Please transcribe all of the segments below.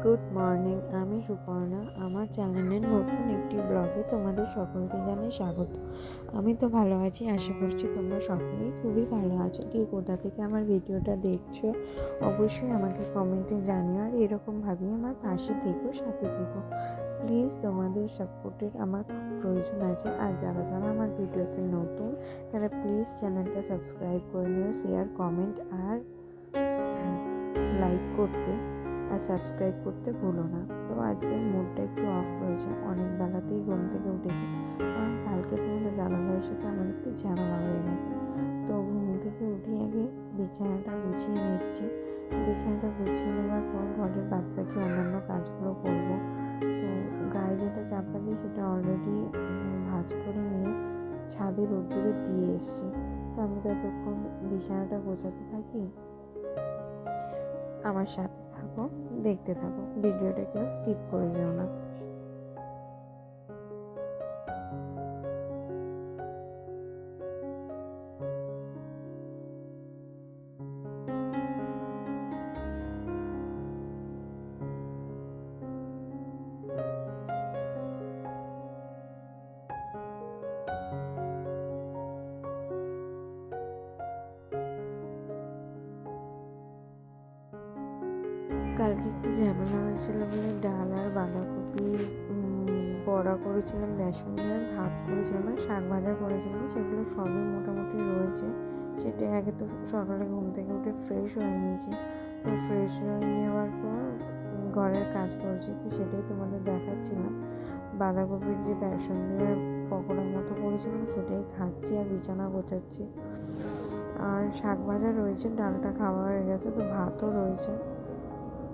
Good morning, আমি সুপর্ণা। আমার চ্যানেলের নতুন একটি ব্লগে তোমাদের সকলকে জানাই স্বাগত। আমি তো ভালো আছি, আশা করছি তোমরা সকলেই খুবই ভালো আছো। কে কোথা থেকে আমার ভিডিওটা দেখছো অবশ্যই আমাকে কমেন্টে জানিও, আর এরকমভাবেই আমার পাশে থেকো, সাথে থেকো। প্লিজ তোমাদের সাপোর্টের আমার খুব প্রয়োজন আছে। আর যারা যারা আমার ভিডিওতে নতুন তারা প্লিজ চ্যানেলটা সাবস্ক্রাইব করে নিও, শেয়ার, কমেন্ট আর লাইক করতে আর সাবস্ক্রাইব করতে ভুলো না। তো আজকের মুডটা একটু অফ রয়েছে, অনেক বেলাতেই ঘুম থেকে উঠেছি, কারণ কালকে তোমাদের দাদাভাইয়ের সাথে আমার একটু ঝামেলা হয়ে গেছে। তো ঘুম থেকে উঠে আগে বিছানাটা গুছিয়ে নিচ্ছি। বিছানাটা গুছিয়ে নেওয়ার পর ঘরের বাদবাকি অন্যান্য কাজগুলো করব। তো গায়ে যেটা চাপা দিই সেটা অলরেডি ভাঁজ করে নিয়ে ছাদে রোদ্দুরে দিয়ে এসছি। তো আমি ততক্ষণ বিছানাটা গোছাতে থাকি, আমার সাথে থাকো, দেখতে থাকো, ভিডিওটা কেউ স্কিপ করে যেও না। কালকে একটু ঝামেলা হয়েছিল বলে ডাল আর বাঁধাকপি বড়া করেছিলাম, বেসন দিয়ে ভাত করেছিলাম, আর শাক ভাজা করেছিলাম। সেগুলো সবই মোটামুটি রয়েছে। সেটাই আগে তো সকালে ঘুম থেকে উঠে ফ্রেশ হয়ে নিয়েছি। তো ফ্রেশ হয়ে নেওয়ার পর ঘরের কাজ করছি, তো সেটাই তোমাদের দেখাচ্ছিলাম। বাঁধাকপির যে বেসন দিয়ে পকোড়ার মতো করেছিলাম সেটাই খাচ্ছি আর বিছানা গোছাচ্ছি। আর শাক ভাজা রয়েছে, ডালটা খাওয়া হয়ে গেছে, তো ভাতও রয়েছে।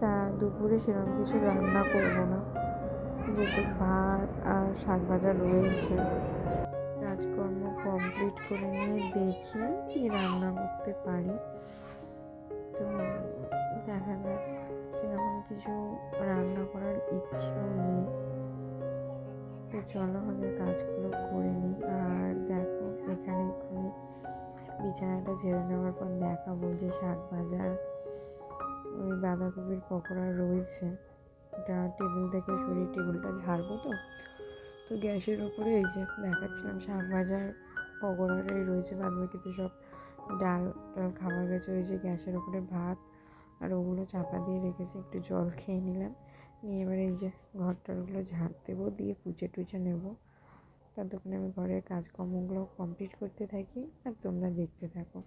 তা দুপুরে সেরকম কিছু রান্না করবো না, যেহেতু ভাত আর শাক ভাজা রয়েছে। কাজকর্ম কমপ্লিট করে নিয়ে দেখি কি রান্না করতে পারি। তো দেখা যাক, সেরকম কিছু রান্না করার ইচ্ছেও নেই। তো চলো আগে কাজগুলো করে নিই। আর দেখো, এখানে এক্ষুনি বিছানাটা ঝেড়ে নেওয়ার পর দেখাবো যে শাক ভাজা ওই বাঁধাকপির পকোড়া রয়েছে। এটা টেবিল থেকে সরিয়ে টেবিলটা ঝাড়বো। তো গ্যাসের উপরে এই যে দেখাচ্ছিলাম শাক ভাজার পকোড়াটাই রয়েছে, বাদবাকিতে সব ডাল টাল খাওয়া গেছে। ওই যে গ্যাসের উপরে ভাত আর ওগুলো চাপা দিয়ে রেখেছি, একটু জল খেয়ে নিলাম, নিয়ে এবার এই যে ঘরটারগুলো ঝাড় দেবো, দিয়ে পুছে টুচে নেবো। ততক্ষণে আমি ঘরের কাজকর্মগুলো কমপ্লিট করতে থাকি আর তোমরা দেখতে থাকো।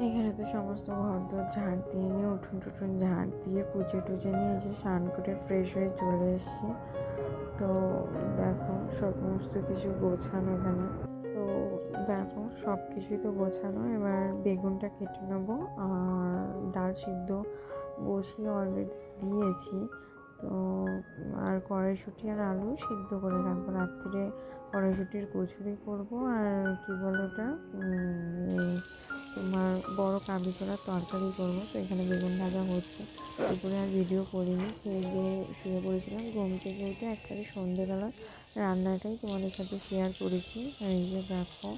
এখানে তো সমস্ত ঘর দর ঝাড় দিয়ে নিয়ে উঠোন টুঠুন ঝাড় দিয়ে পুজো টুজে নিয়ে এসে স্নান করে ফ্রেশ হয়ে চলে এসেছি। তো দেখো সমস্ত কিছু গোছানো এখানে। তো দেখো সব কিছুই তো গোছানো, এবার বেগুনটা কেটে নেবো আর ডাল সিদ্ধ বসিয়ে অলরেডি দিয়েছি। তো আর কড়াইশুঁটি আর আলু সিদ্ধ করে রাখবো, রাত্রে কড়াইশুঁটির কচুরি করবো আর কি বলো ওটা এই তোমার বড় কাবলিছোলার তরকারি করবো। তো এখানে বেগুন ভাজা হচ্ছে। দুপুরে আর ভিডিও করিনি, খেয়ে দিয়ে শুয়ে পড়েছিলাম। ঘুম থেকে উঠে একবারে সন্ধেবেলা রান্নাটাই তোমাদের সাথে শেয়ার করেছি। এই যে দেখো,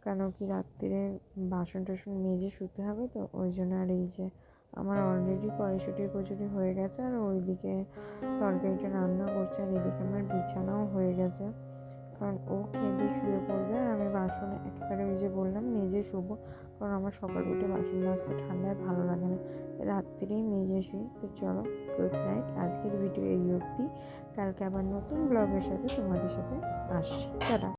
কেন কি রাত্রিরে বাসন টাসন মেজে শুতে হবে, তো ওই জন্য। আর এই যে আমার অলরেডি কড়াইশুঁটির কচুরি হয়ে গেছে আর ওইদিকে তরকারিটা রান্না করছে আর এদিকে আমার বিছানাও হয়ে গেছে, কারণ ও খেয়ে দিয়ে শুয়ে পড়বে আর আমি বাসন একেবারে ওই যে বললাম মেজে শুবো, কারণ আমার সকালে উঠে বাসন মাজতে ঠান্ডায় ভালো লাগে না, রাত্রিরেই মেজে শুই। তো চলো, গুড নাইট। আজকের ভিডিও এই অবধি, কালকে আবার নতুন ব্লগের সাথে তোমাদের সাথে আসছি। টাটা।